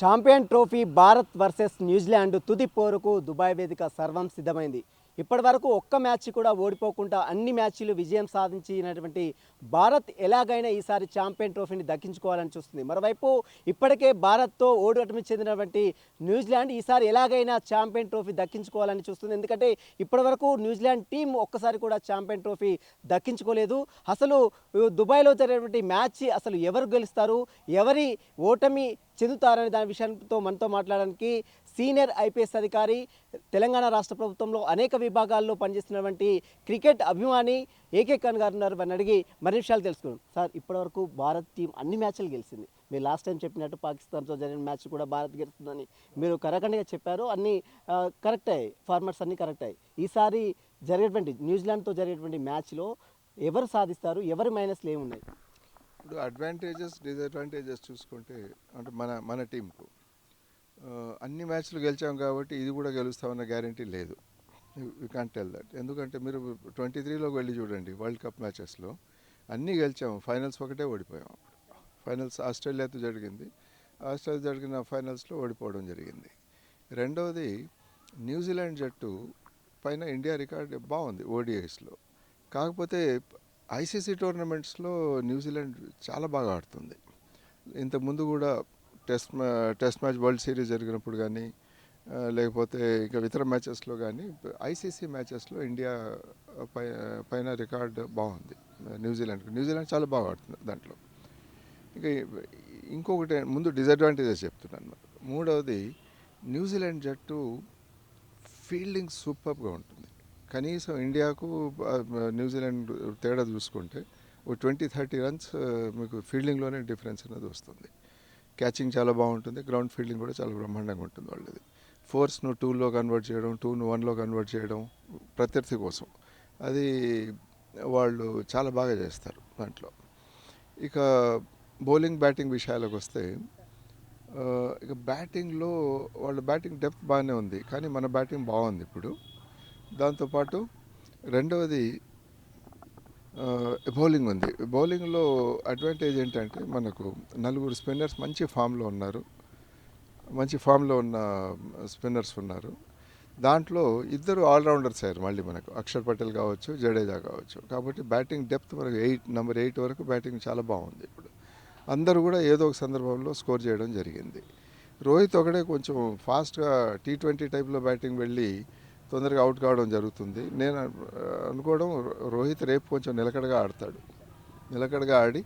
Champion trophy Bharat versus New Zealand తుది పోరుకు Dubai వేదిక సర్వం సిద్ధమైంది. ఇప్పటివరకు ఒక్క మ్యాచ్ కూడా ఓడిపోకుండా అన్ని మ్యాచ్లు విజయం సాధించినటువంటి భారత్ ఎలాగైనా ఈసారి ఛాంపియన్ ట్రోఫీని దక్కించుకోవాలని చూస్తుంది. మరోవైపు ఇప్పటికే భారత్తో ఓటమి చెందినటువంటి న్యూజిలాండ్ ఈసారి ఎలాగైనా ఛాంపియన్ ట్రోఫీ దక్కించుకోవాలని చూస్తుంది. ఎందుకంటే ఇప్పటివరకు న్యూజిలాండ్ టీం ఒక్కసారి కూడా ఛాంపియన్ ట్రోఫీ దక్కించుకోలేదు. అసలు దుబాయ్లో జరిగినటువంటి మ్యాచ్ అసలు ఎవరు గెలుస్తారు, ఎవరి ఓటమి చెందుతారనే దాని విషయంతో మనతో మాట్లాడడానికి సీనియర్ ఐపీఎస్ అధికారి, తెలంగాణ రాష్ట్ర ప్రభుత్వంలో అనేక విభాగాల్లో పనిచేస్తున్నటువంటి క్రికెట్ అభిమాని ఏకే ఖాన్ గారు ఉన్నారు. వారిని అడిగి మరిన్ని విషయాలు తెలుసుకున్నాం. సార్, ఇప్పటివరకు భారత్ టీం అన్ని మ్యాచ్లు గెలిచింది. మీరు లాస్ట్ టైం చెప్పినట్టు పాకిస్తాన్తో జరిగిన మ్యాచ్ కూడా భారత్ గెలుస్తుందని మీరు కరకండిగా చెప్పారు. అన్నీ కరెక్ట్ అయ్యాయి, ఫార్మాట్స్ అన్నీ కరెక్ట్ అయ్యాయి. ఈసారి జరిగేటువంటి న్యూజిలాండ్తో జరిగేటువంటి మ్యాచ్లో ఎవరు సాధిస్తారు, ఎవరి మైనస్లు ఏమున్నాయి? ఇప్పుడు అడ్వాంటేజెస్ డిసడ్వాంటేజెస్ చూసుకుంటే అంటే మన టీంకు అన్ని మ్యాచ్లు గెలిచాం కాబట్టి ఇది కూడా గెలుస్తామన్న గ్యారంటీ లేదు. You can't tell that. ఎందుకంటే మీరు 23లోకి వెళ్ళి చూడండి, వరల్డ్ కప్ మ్యాచెస్లో అన్నీ గెలిచాము, ఫైనల్స్ ఒకటే ఓడిపోయాం. ఫైనల్స్ ఆస్ట్రేలియాతో జరిగింది, ఆస్ట్రేలియా జరిగిన ఫైనల్స్లో ఓడిపోవడం జరిగింది. రెండవది, న్యూజిలాండ్ జట్టు పైన ఇండియా రికార్డ్ బాగుంది ఓడిఐస్లో. కాకపోతే ఐసీసీ టోర్నమెంట్స్లో న్యూజిలాండ్ చాలా బాగా ఆడుతుంది. ఇంతకుముందు కూడా టెస్ట్ మ్యాచ్ వరల్డ్ సిరీస్ జరిగినప్పుడు కానీ లేకపోతే ఇక ఇతర మ్యాచెస్లో కానీ ఐసీసీ మ్యాచెస్లో ఇండియా పైన రికార్డ్ బాగుంది న్యూజిలాండ్ చాలా బాగా ఆడుతుంది దాంట్లో. ఇక ఇంకొకటి ముందు డిసడ్వాంటేజెస్ చెప్తున్నాను. మూడవది, న్యూజిలాండ్ జట్టు ఫీల్డింగ్ సూపర్గా ఉంటుంది. కనీసం ఇండియాకు న్యూజిలాండ్ తేడా చూసుకుంటే ఓ 20-30 రన్స్ మీకు ఫీల్డింగ్లోనే డిఫరెన్స్ అనేది వస్తుంది. క్యాచింగ్ చాలా బాగుంటుంది, గ్రౌండ్ ఫీల్డింగ్ కూడా చాలా బ్రహ్మాండంగా ఉంటుంది వాళ్ళది. ఫోర్స్ను 2లో కన్వర్ట్ చేయడం, 2ను 1లో కన్వర్ట్ చేయడం ప్రత్యర్థి కోసం, అది వాళ్ళు చాలా బాగా చేస్తారు దాంట్లో. ఇక బౌలింగ్ బ్యాటింగ్ విషయాలకు వస్తే ఇక బ్యాటింగ్లో వాళ్ళ బ్యాటింగ్ డెప్త్ బాగానే ఉంది, కానీ మన బ్యాటింగ్ బాగుంది ఇప్పుడు. దాంతోపాటు రెండవది బౌలింగ్ ఉంది. బౌలింగ్లో అడ్వాంటేజ్ ఏంటంటే మనకు 4 స్పిన్నర్స్ మంచి ఫామ్లో ఉన్న స్పిన్నర్స్ ఉన్నారు. దాంట్లో 2 ఆల్రౌండర్స్ అయ్యారు మళ్ళీ మనకు, అక్షర్ పటేల్ కావచ్చు, జడేజా కావచ్చు. కాబట్టి బ్యాటింగ్ డెప్త్ మనకు నెంబర్ 8 వరకు బ్యాటింగ్ చాలా బాగుంది ఇప్పుడు. అందరూ కూడా ఏదో ఒక సందర్భంలో స్కోర్ చేయడం జరిగింది. రోహిత్ ఒకటే కొంచెం ఫాస్ట్గా T20 టైప్లో బ్యాటింగ్ వెళ్ళి తొందరగా అవుట్ కావడం జరుగుతుంది. నేను అనుకోవడం రోహిత్ రేపు కొంచెం నిలకడగా ఆడి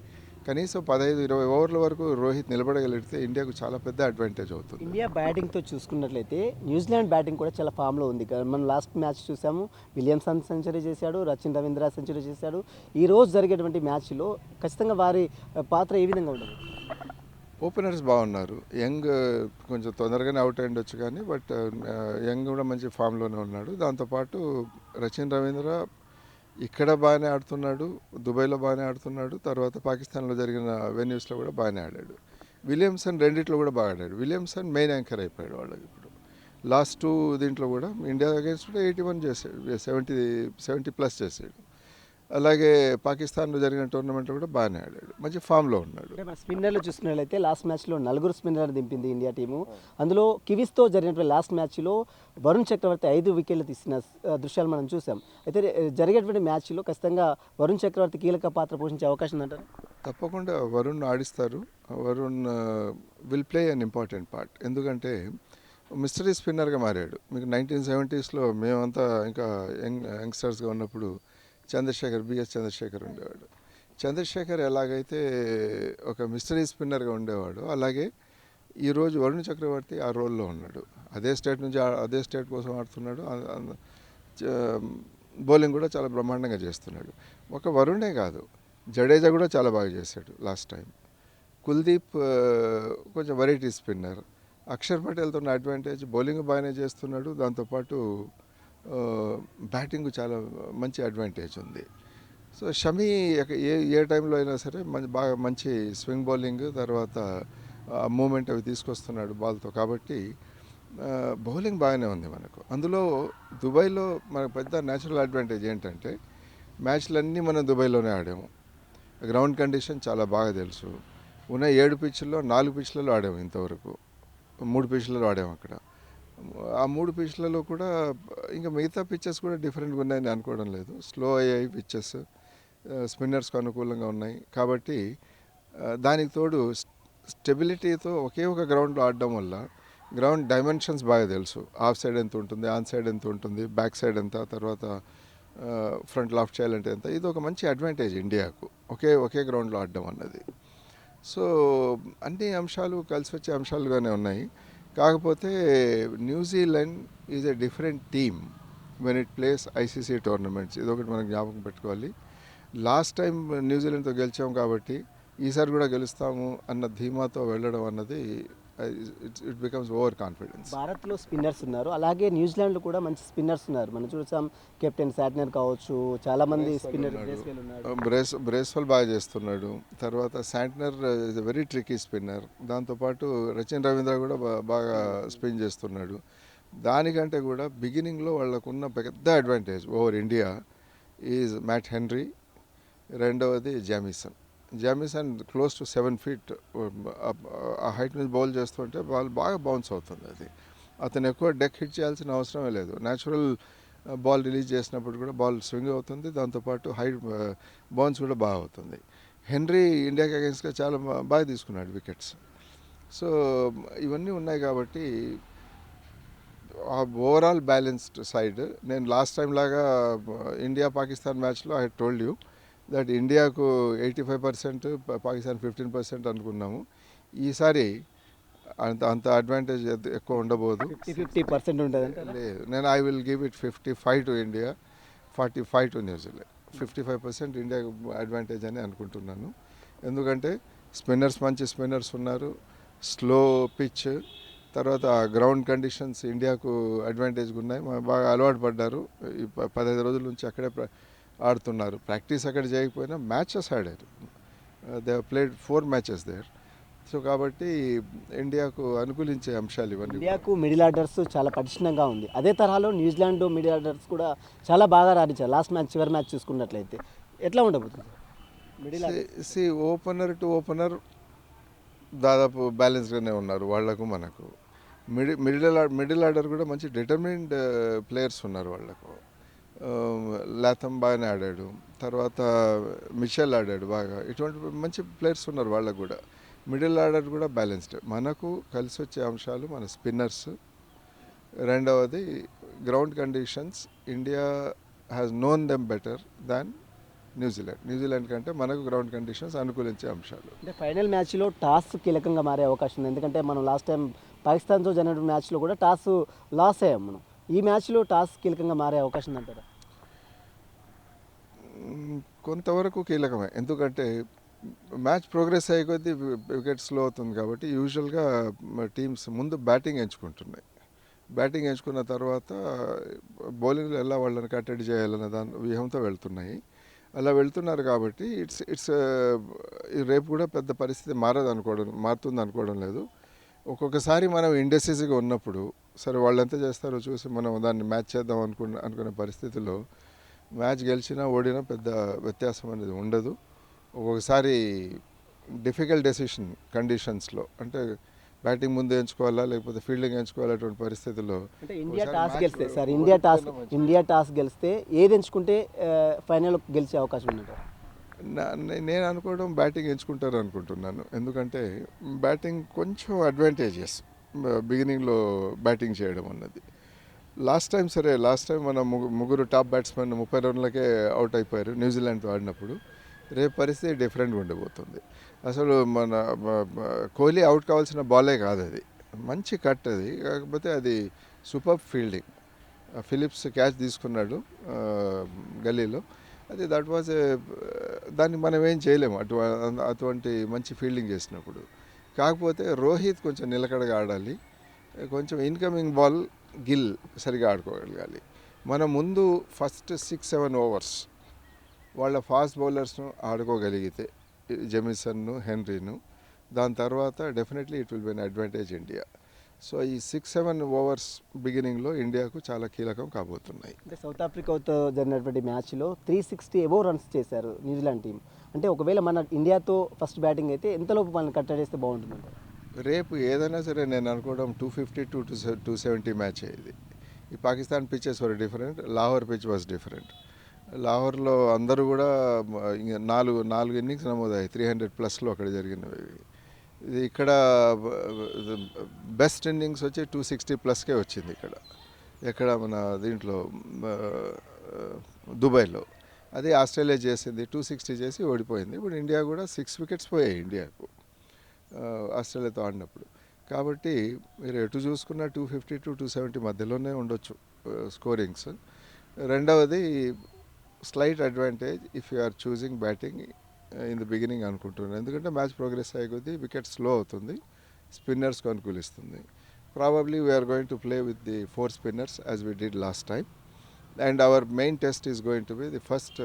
కనీసం 15-20 ఓవర్ల వరకు రోహిత్ నిలబడగలిగితే ఇండియాకు చాలా పెద్ద అడ్వాంటేజ్ అవుతుంది. ఇండియా బ్యాటింగ్తో చూసుకున్నట్లయితే న్యూజిలాండ్ బ్యాటింగ్ కూడా చాలా ఫామ్లో ఉంది. మనం లాస్ట్ మ్యాచ్ చూసాము, విలియమ్సన్ సెంచరీ చేశాడు, రచిన్ రవీంద్ర సెంచరీ చేశాడు. ఈరోజు జరిగేటువంటి మ్యాచ్లో ఖచ్చితంగా వారి పాత్ర ఏ విధంగా ఉండదు? ఓపెనర్స్ బాగున్నారు. యంగ్ కొంచెం తొందరగానే అవుట్ అయ్యిండొచ్చు, కానీ బట్ యంగ్ కూడా మంచి ఫామ్లోనే ఉన్నాడు. దాంతోపాటు రచిన్ రవీంద్ర ఇక్కడ బాగానే ఆడుతున్నాడు, దుబాయ్లో బాగానే ఆడుతున్నాడు, తర్వాత పాకిస్తాన్లో జరిగిన వెన్యూస్లో కూడా బాగానే ఆడాడు. విలియమ్సన్ రెండిట్లో కూడా బాగా ఆడాడు. విలియమ్సన్ మెయిన్ యాంకర్ అయిపోయాడు వాళ్ళకి ఇప్పుడు. లాస్ట్ 2 దీంట్లో కూడా ఇండియా అగేన్స్ట్ కూడా 81 చేశాడు, 70+ చేశాడు. అలాగే పాకిస్తాన్లో జరిగిన టోర్నమెంట్లో కూడా బాగానే ఆడాడు, మంచి ఫామ్లో ఉన్నాడు. స్పిన్నర్లు చూసుకున్నట్లయితే లాస్ట్ మ్యాచ్లో 4 స్పిన్నర్లు దింపింది ఇండియా టీము. అందులో కివీస్తో జరిగినటువంటి లాస్ట్ మ్యాచ్లో వరుణ్ చక్రవర్తి 5 వికెట్లు తీసిన దృశ్యాలు మనం చూసాం. అయితే జరిగేటువంటి మ్యాచ్లో ఖచ్చితంగా వరుణ్ చక్రవర్తి కీలక పాత్ర పోషించే అవకాశం ఉందంటారు? తప్పకుండా వరుణ్ ఆడిస్తారు. Varun will play an important part. ఎందుకంటే మిస్టరీ స్పిన్నర్గా మారాడు. మీకు 1970sలో మేమంతా ఇంకా యంగ్స్టర్స్గా ఉన్నప్పుడు బిఎస్ చంద్రశేఖర్ ఉండేవాడు. చంద్రశేఖర్ ఎలాగైతే ఒక మిస్టరీ స్పిన్నర్గా ఉండేవాడు, అలాగే ఈరోజు వరుణ్ చక్రవర్తి ఆ రోల్లో ఉన్నాడు. అదే స్టేట్ కోసం ఆడుతున్నాడు. బౌలింగ్ కూడా చాలా బ్రహ్మాండంగా చేస్తున్నాడు. ఒక వరుణే కాదు, జడేజా కూడా చాలా బాగా చేశాడు లాస్ట్ టైం. కుల్దీప్ కొంచెం వెరైటీ స్పిన్నర్. అక్షర్ పటేల్తో ఉన్న అడ్వాంటేజ్ బౌలింగ్ బాగానే చేస్తున్నాడు, దాంతోపాటు బ్యాటింగ్ చాలా మంచి అడ్వాంటేజ్ ఉంది. సో షమీ ఏ టైంలో అయినా సరే బాగా మంచి స్వింగ్ బౌలింగ్, తర్వాత మూమెంట్ అవి తీసుకొస్తున్నాడు బాల్తో. కాబట్టి బౌలింగ్ బాగానే ఉంది మనకు. అందులో దుబాయ్లో మనకు పెద్ద న్యాచురల్ అడ్వాంటేజ్ ఏంటంటే మ్యాచ్లన్నీ మనం దుబాయ్లోనే ఆడాము. గ్రౌండ్ కండిషన్ చాలా బాగా తెలుసు. ఉన్న 7 పిచ్ల్లో 4 పిచ్లలో ఆడాము ఇంతవరకు. 3 పిచ్లలో ఆడాము అక్కడ. ఆ 3 పిచ్లలో కూడా ఇంకా మిగతా పిచ్చెస్ కూడా డిఫరెంట్గా ఉన్నాయని అనుకోవడం లేదు. స్లో అయ్యాయి పిచ్చెస్, స్పిన్నర్స్కి అనుకూలంగా ఉన్నాయి కాబట్టి దానికి తోడు స్టెబిలిటీతో ఒకే ఒక గ్రౌండ్లో ఆడడం వల్ల గ్రౌండ్ డైమెన్షన్స్ బాగా తెలుసు. ఆఫ్ సైడ్ ఎంత ఉంటుంది, ఆన్ సైడ్ ఎంత ఉంటుంది, బ్యాక్ సైడ్ ఎంత, తర్వాత ఫ్రంట్ లాఫ్ట్ చేయాలంటే ఎంత. ఇది ఒక మంచి అడ్వాంటేజ్ ఇండియాకు ఒకే గ్రౌండ్లో ఆడడం అన్నది. సో అన్ని అంశాలు కలిసి వచ్చే అంశాలుగానే ఉన్నాయి. కాకపోతే New Zealand is a different team when it place ICC tournaments. ఇదొకటి మనం జ్ఞాపకం పెట్టుకోవాలి. లాస్ట్ టైం న్యూజిలాండ్తో గెలిచాం కాబట్టి ఈసారి కూడా గెలుస్తాము అన్న ధీమాతో వెళ్ళడం అన్నది ఇట్ బికమ్స్ ఓవర్ కాన్ఫిడెన్స్. భారత్లో స్పిన్నర్స్ ఉన్నారు, అలాగే న్యూజిలాండ్లో కూడా మంచి స్పిన్నర్స్ ఉన్నారు. మనం చూసాం కెప్టెన్ శాట్నర్ కావచ్చు, చాలా మంది స్పిన్నర్ బ్రేస్వెల్ బాగా చేస్తున్నాడు. తర్వాత Santner is a very tricky spinner. దాంతోపాటు రచిన్ రవీంద్ర కూడా బాగా స్పిన్ చేస్తున్నాడు. దానికంటే కూడా బిగినింగ్లో వాళ్ళకున్న పెద్ద advantage over India is Matt Henry, రెండవది జామిసన్ క్లోజ్ టు 7 feet ఆ హైట్ నుంచి బౌల్ చేస్తుంటే బాల్ బాగా బౌన్స్ అవుతుంది. అది అతను ఎక్కువ డెక్ హిట్ చేయాల్సిన అవసరమే లేదు. న్యాచురల్ బాల్ రిలీజ్ చేసినప్పుడు కూడా బాల్ స్వింగ్ అవుతుంది, దాంతోపాటు హైట్ బౌన్స్ కూడా బాగా అవుతుంది. హెన్రీ ఇండియాకి అగేన్స్ట్గా చాలా బాగా తీసుకున్నాడు వికెట్స్. సో ఇవన్నీ ఉన్నాయి కాబట్టి ఆ ఓవరాల్ బ్యాలెన్స్డ్ సైడ్. నేను లాస్ట్ టైం లాగా ఇండియా పాకిస్తాన్ మ్యాచ్లో ఐ టోల్డ్ యూ దట్ ఇండియాకు 85%, పాకిస్తాన్ 15% అనుకున్నాము. ఈసారి అంత అడ్వాంటేజ్ ఎక్కువ ఉండబోదు. 50% ఉంటుంది. లేదు, నేను I will give it 55 to India, 45 to New Zealand. 55% India advantage అని అనుకుంటున్నాను. ఎందుకంటే మంచి స్పిన్నర్స్ ఉన్నారు, స్లో పిచ్, తర్వాత గ్రౌండ్ కండిషన్స్ ఇండియాకు అడ్వాంటేజ్గా ఉన్నాయి. బాగా అలవాటు పడ్డారు. ఈ 15 రోజుల నుంచి అక్కడే ఆడుతున్నారు. ప్రాక్టీస్ అక్కడ చేయకపోయినా మ్యాచెస్ ఆడారు. They played 4 matches there. So కాబట్టి ఇండియాకు అనుకూలించే అంశాలు ఇవన్నీ. ఇండియాకు మిడిల్ ఆర్డర్స్ చాలా పటిష్టంగా ఉంది. అదే తరహాలో న్యూజిలాండ్ మిడిల్ ఆర్డర్స్ కూడా చాలా బాగా రాణించారు. లాస్ట్ మ్యాచ్, చివరి మ్యాచ్ చూసుకున్నట్లయితే ఎట్లా ఉండబోతుంది middle order? Opener to opener దాదాపు బ్యాలెన్స్గానే ఉన్నారు వాళ్ళకు మనకు. మిడిల్ ఆర్డర్ కూడా మంచి డిటర్మిన్డ్ ప్లేయర్స్ ఉన్నారు వాళ్ళకు. లాథమ్ బాగానే ఆడాడు, తర్వాత మిషెల్ ఆడాడు బాగా. ఇటువంటి మంచి ప్లేయర్స్ ఉన్నారు వాళ్ళకు కూడా. మిడిల్ ఆర్డర్ కూడా బ్యాలెన్స్డ్. మనకు కలిసి వచ్చే అంశాలు మన స్పిన్నర్స్, రెండవది ground conditions. India has known them better than New Zealand కంటే మనకు గ్రౌండ్ కండిషన్స్ అనుకూలించే అంశాలు. అంటే ఫైనల్ మ్యాచ్లో టాస్ కీలకంగా మారే అవకాశం ఉంది. ఎందుకంటే మనం లాస్ట్ టైం పాకిస్తాన్తో జరిగిన మ్యాచ్లో కూడా టాస్ లాస్ అయ్యాం మనం. ఈ మ్యాచ్లో టాస్ కీలకంగా మారే అవకాశం ఉందంటారా? కొంతవరకు కీలకమే. ఎందుకంటే మ్యాచ్ ప్రోగ్రెస్ అయ్యే కొద్దీ వికెట్ స్లో అవుతుంది కాబట్టి యూజువల్గా టీమ్స్ ముందు బ్యాటింగ్ ఎంచుకుంటున్నాయి. బ్యాటింగ్ ఎంచుకున్న తర్వాత బౌలింగ్లో ఎలా వాళ్ళని కట్టడి చేయాలన్న దాని వ్యూహంతో వెళ్తున్నాయి. అలా వెళ్తున్నారు కాబట్టి ఇట్స్ రేపు కూడా పెద్ద పరిస్థితి మారుతుంది అనుకోవడం లేదు. ఒక్కొక్కసారి మనం ఇండెసిసివ్గా ఉన్నప్పుడు సరే వాళ్ళు ఎంత చేస్తారో చూసి మనం దాన్ని మ్యాచ్ చేద్దాం అనుకునే పరిస్థితుల్లో మ్యాచ్ గెలిచినా ఓడినా పెద్ద వ్యత్యాసం అనేది ఉండదు. ఒక్కొక్కసారి డిఫికల్ట్ డెసిషన్ కండిషన్స్లో, అంటే బ్యాటింగ్ ముందు ఎంచుకోవాలా లేకపోతే ఫీల్డింగ్ ఎంచుకోవాలా అటువంటి పరిస్థితుల్లో అంటే ఇండియా టాస్ గెలిస్తే ఏది ఎంచుకుంటే ఫైనల్ గెలిచే అవకాశం ఉంది? నేను అనుకోవడం బ్యాటింగ్ ఎంచుకుంటారు అనుకుంటున్నాను. ఎందుకంటే బ్యాటింగ్ కొంచెం అడ్వాంటేజెస్ బిగినింగ్లో బ్యాటింగ్ చేయడం అన్నది. లాస్ట్ టైం మన ముగ్గురు టాప్ బ్యాట్స్మెన్ 30 రన్లకే అవుట్ అయిపోయారు న్యూజిలాండ్తో ఆడినప్పుడు. రేపు పరిస్థితి డిఫరెంట్గా ఉండబోతుంది. అసలు మన కోహ్లీ అవుట్ కావాల్సిన బాలే కాదు అది, మంచి కట్ అది. కాకపోతే అది సూపర్ ఫీల్డింగ్. ఫిలిప్స్ క్యాచ్ తీసుకున్నాడు గల్లీలో. అది దాన్ని మనం ఏం చేయలేము అటువంటి మంచి ఫీల్డింగ్ చేసినప్పుడు. కాకపోతే రోహిత్ కొంచెం నిలకడగా ఆడాలి. కొంచెం ఇన్కమింగ్ బాల్ గిల్ సరిగా ఆడుకోగలగాలి. మన ముందు ఫస్ట్ 6-7 overs వాళ్ళ ఫాస్ట్ బౌలర్స్ను ఆడుకోగలిగితే జెమిసన్ను, హెన్రీను, దాని తర్వాత definitely it will be an advantage India. So ఈ 6-7 overs బిగినింగ్లో ఇండియాకు చాలా కీలకం కాబోతున్నాయి. అంటే సౌత్ ఆఫ్రికాతో జరిగినటువంటి మ్యాచ్లో 360 above రన్స్ చేశారు న్యూజిలాండ్ టీం. అంటే ఒకవేళ మన ఇండియాతో ఫస్ట్ బ్యాటింగ్ అయితే ఎంతలోపు మనల్ని కట్టడేస్తే బాగుంటుందంట? రేపు ఏదైనా సరే నేను అనుకోవడం 250 to 270 మ్యాచ్ ఇది. ఈ Pakistan pitches were different, Lahore pitch was different. లాహోర్లో అందరూ కూడా ఇంక నాలుగు ఇన్నింగ్స్ నమోదాయి 300+లో అక్కడ జరిగినవి. ఇది ఇక్కడ బెస్ట్ ఇన్నింగ్స్ వచ్చి 260+కే వచ్చింది ఎక్కడ మన దీంట్లో దుబాయ్లో. అది ఆస్ట్రేలియా చేసింది 260 చేసి ఓడిపోయింది. ఇప్పుడు ఇండియా కూడా 6 వికెట్స్ పోయాయి ఇండియాకు ఆస్ట్రేలియాతో ఆడినప్పుడు. కాబట్టి మీరు ఎటు చూసుకున్న 250 to 270 మధ్యలోనే ఉండొచ్చు స్కోరింగ్స్. రెండవది slight advantage if you are choosing batting in the beginning అనుకుంటున్నాను. ఎందుకంటే మ్యాచ్ ప్రోగ్రెస్ అయ్యే కొద్దీ వికెట్ స్లో అవుతుంది, స్పిన్నర్స్కి అనుకూలిస్తుంది. Probably we're going to play with the 4 spinners as we did last time. And our main test is going to be the first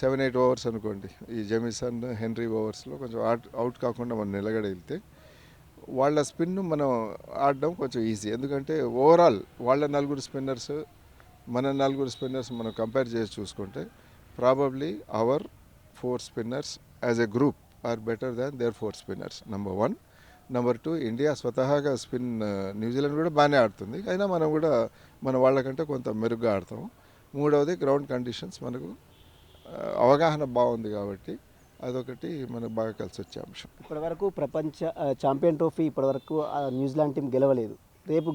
7-8 overs అనుకోండి. ఈ Jamieson, henry ఓవర్స్లో కొంచెం అవుట్ కాకుండా మనం నిలగడగితే వాళ్ళ స్పిన్ మనం ఆడడం కొంచెం ఈజీ. ఎందుకంటే ఓవరాల్ వాళ్ళ 4 స్పిన్నర్స్ మన 4 స్పిన్నర్స్ మనం కంపేర్ చేసి చూసుకుంటే probably our 4 spinners as a group are better than their 4 spinners. Number 1. Number 2, India స్వతహాగా స్పిన్ న్యూజిలాండ్ కూడా బాగానే ఆడుతుంది, అయినా మనం కూడా మన వాళ్ళకంటే కొంత మెరుగ్గా ఆడతాము. మూడవది గ్రౌండ్ కండిషన్స్ మనకు అవగాహన బాగుంది కాబట్టి అదొకటి మనకు బాగా కలిసి వచ్చే అంశం. ఇప్పటివరకు ప్రపంచ ఛాంపియన్ ట్రోఫీ ఇప్పటివరకు న్యూజిలాండ్ టీం గెలవలేదు. రేపు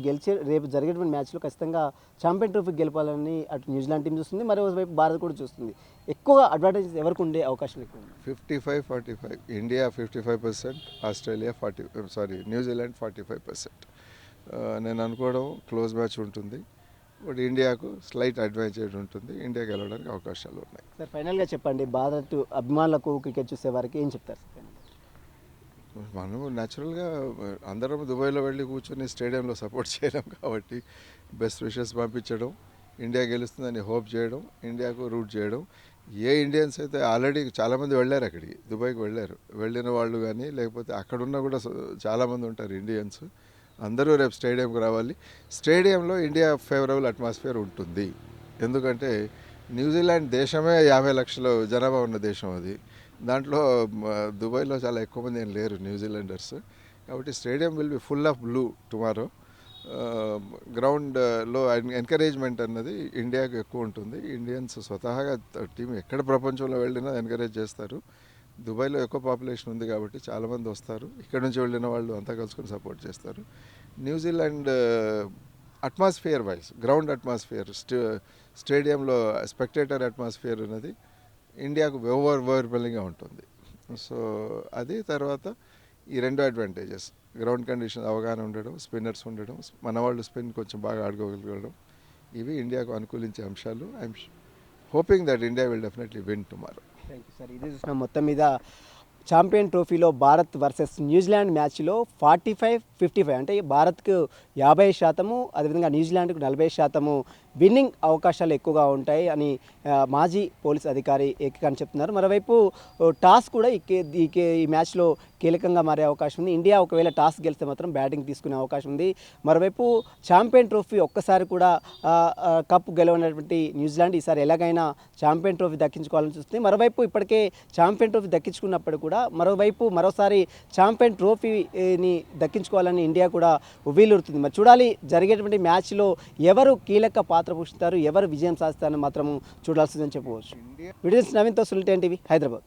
జరిగేటువంటి మ్యాచ్లో ఖచ్చితంగా ఛాంపియన్ ట్రోఫీ గెలపాలని అటు న్యూజిలాండ్ టీం చూస్తుంది, మరోవైపు భారత్ కూడా చూస్తుంది. ఎక్కువగా అడ్వాంటేజెస్ ఎవరికి ఉండే అవకాశం ఎక్కువ ఉంది? 55-45 ఇండియా 55%, ఆస్ట్రేలియా న్యూజిలాండ్ 45%. నేను అనుకోవడం క్లోజ్ మ్యాచ్ ఉంటుంది, బట్ ఇండియాకు స్లైట్ అడ్వాంటేజ్ ఉంటుంది, ఇండియా గెలవడానికి అవకాశాలు ఉన్నాయి. సార్ ఫైనల్గా చెప్పండి, భారత్ అభిమానులకు క్రికెట్ చూసే వారికి ఏం చెప్తారు సార్? మనం న్యాచురల్గా అందరం దుబాయ్లో వెళ్ళి కూర్చొని స్టేడియంలో సపోర్ట్ చేయడం కాబట్టి బెస్ట్ విషెస్ పంపించడం, ఇండియా గెలుస్తుందని హోప్ చేయడం, ఇండియాకు రూట్ చేయడం. ఏ ఇండియన్స్ అయితే ఆల్రెడీ చాలామంది వెళ్ళారు అక్కడికి, దుబాయ్కి వెళ్ళిన వాళ్ళు కానీ లేకపోతే అక్కడున్న కూడా చాలామంది ఉంటారు ఇండియన్స్. అందరూ రేపు స్టేడియంకి రావాలి. స్టేడియంలో ఇండియా ఫేవరబుల్ అట్మాస్ఫియర్ ఉంటుంది. ఎందుకంటే న్యూజిలాండ్ దేశమే 50 లక్షల జనాభా ఉన్న దేశం అది. దాంట్లో దుబాయ్లో చాలా ఎక్కువ మంది ఏం లేరు న్యూజిలాండర్స్. కాబట్టి stadium will be full of blue tomorrow. గ్రౌండ్లో ఎంకరేజ్మెంట్ అన్నది ఇండియాకు ఎక్కువ ఉంటుంది. ఇండియన్స్ స్వతహాగా టీం ఎక్కడ ప్రపంచంలో వెళ్ళినా ఎంకరేజ్ చేస్తారు. దుబాయ్లో ఎక్కువ పాపులేషన్ ఉంది కాబట్టి చాలామంది వస్తారు, ఇక్కడ నుంచి వెళ్ళిన వాళ్ళు అంతా కలుసుకొని సపోర్ట్ చేస్తారు. New Zealand atmosphere wise, ground atmosphere, స్టేడియంలో స్పెక్టేటర్ అట్మాస్ఫియర్ అనేది ఇండియాకు ఓవర్వెల్మింగ్గా ఉంటుంది. సో అది తర్వాత ఈ 2 అడ్వాంటేజెస్, గ్రౌండ్ కండిషన్ అవగాహన ఉండడం, స్పిన్నర్స్ ఉండడం, మన వాళ్ళు స్పిన్ కొంచెం బాగా ఆడుకోగలగడం, ఇవి ఇండియాకు అనుకూలించే అంశాలు. I'm hoping that India will definitely win tomorrow. Thank you sir. ఇది చూసిన మొత్తం మీద ఛాంపియన్ ట్రోఫీలో భారత్ వర్సెస్ న్యూజిలాండ్ మ్యాచ్లో 45-55 అంటే భారత్కు 50%, అదేవిధంగా న్యూజిలాండ్కు 40% విన్నింగ్ అవకాశాలు ఎక్కువగా ఉంటాయి అని మాజీ పోలీస్ అధికారి ఏకకాన్ చెప్తున్నారు. మరోవైపు టాస్ కూడా ఈ మ్యాచ్లో కీలకంగా మారే అవకాశం ఉంది. ఇండియా ఒకవేళ టాస్ గెలిస్తే మాత్రం బ్యాటింగ్ తీసుకునే అవకాశం ఉంది. మరోవైపు ఛాంపియన్ ట్రోఫీ ఒక్కసారి కూడా కప్ గెలవనటువంటి న్యూజిలాండ్ ఈసారి ఎలాగైనా ఛాంపియన్ ట్రోఫీ దక్కించుకోవాలని చూస్తుంది. మరోవైపు ఇప్పటికే ఛాంపియన్ ట్రోఫీ దక్కించుకున్నప్పుడు కూడా మరోసారి ఛాంపియన్ ట్రోఫీని దక్కించుకోవాలని ఇండియా కూడా ఉవ్విల్లురుతుంది. మరి చూడాలి జరిగేటువంటి మ్యాచ్లో ఎవరు కీలక పాత్ర పోషిస్తారు, ఎవరు విజయం సాధిస్తారని మాత్రం చూడాల్సిందని చెప్పవచ్చు. వీడియోస్ నవీన్తో సుల్తాన్ టీవీ, హైదరాబాద్.